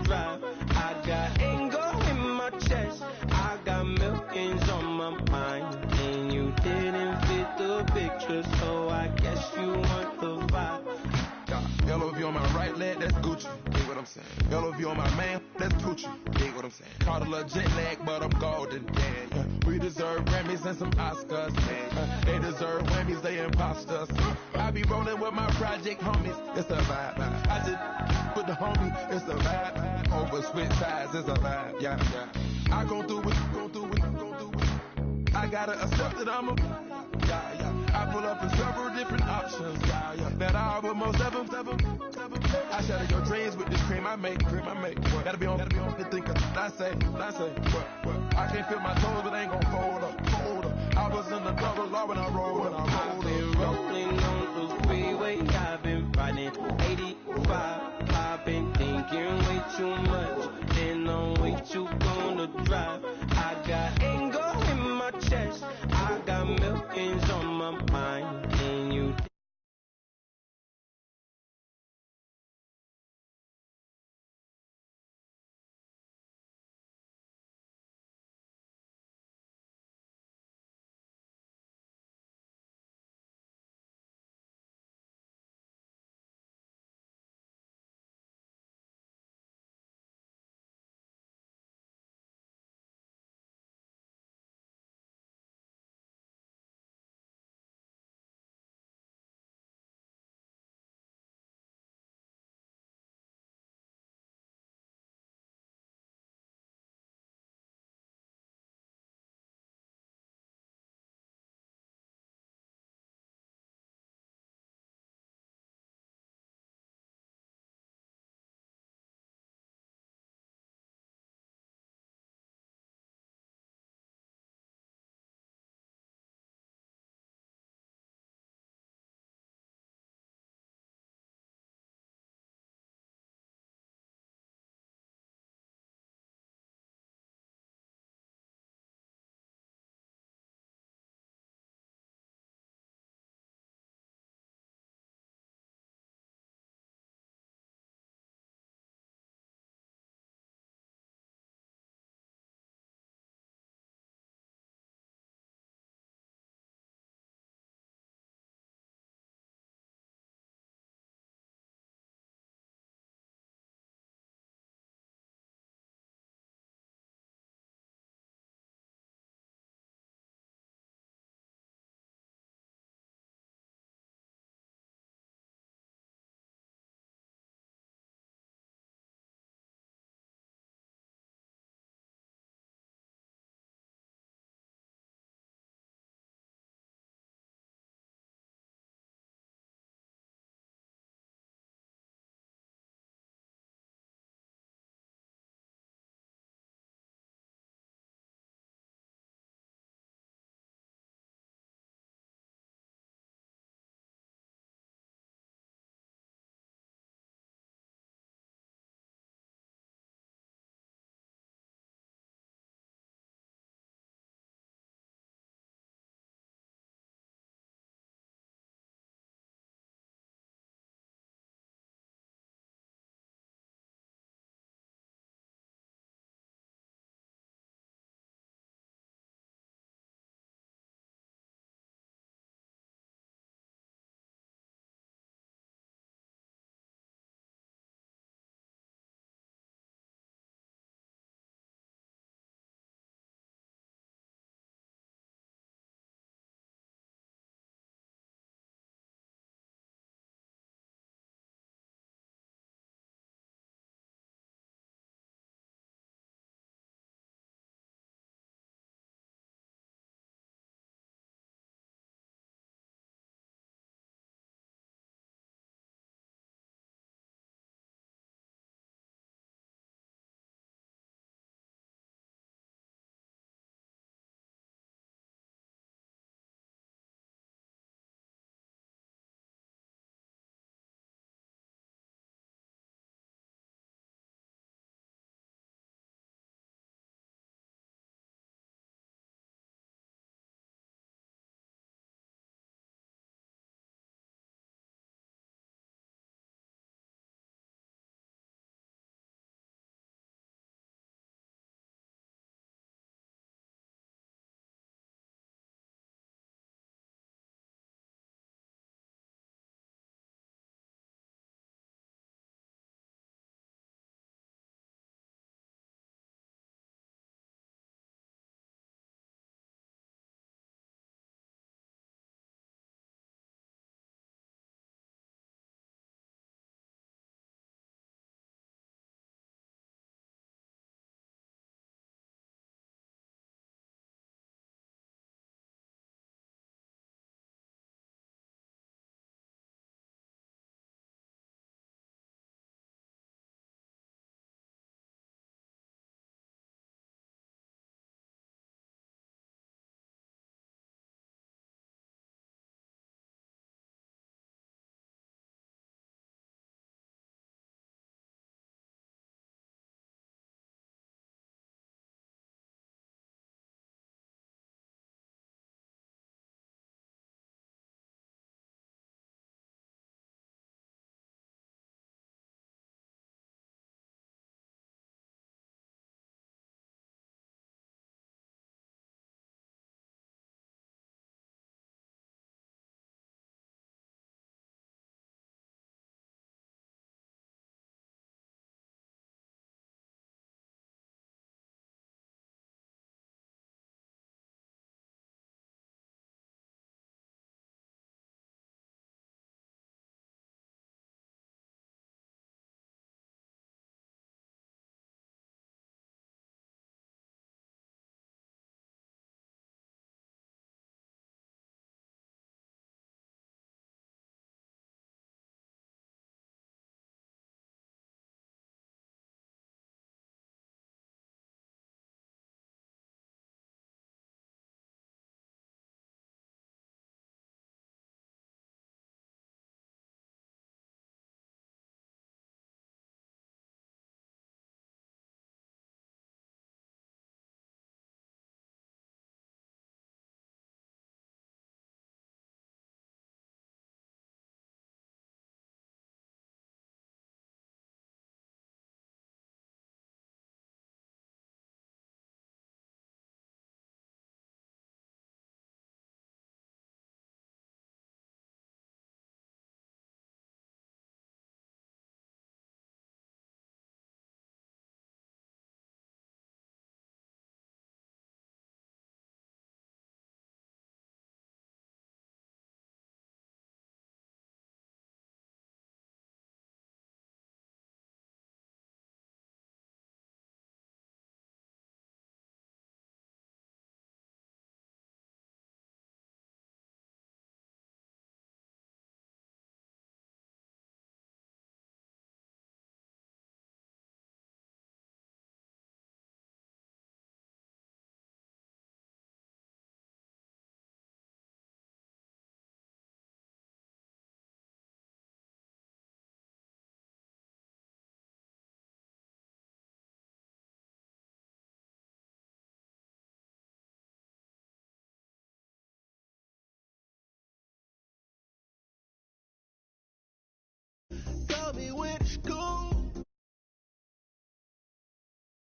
drive. I got anger in my chest, I got millions on my mind, and you didn't fit the picture, so I guess you want the vibe. LOV on my right leg, that's Gucci. Dig what I'm saying? LOV on my man, that's Gucci. Dig what I'm saying? Caught a little jet lag, but I'm golden. Yeah. We deserve Grammys and some Oscars. Yeah. They deserve Grammys, they imposters. I be rolling with my project homies. It's a vibe. I just with the homie. It's a vibe. Over switch sides, it's a vibe. Yeah. I gon' do it. I gotta accept that I'm a. I pull up in several different options. That I would most ever. I shatter your dreams with this cream I make. Gotta be on the thinker. I say. What? I can't feel my toes, but ain't gon' fold up. I was in the double law when I rolled. I've been rolling on the wheel.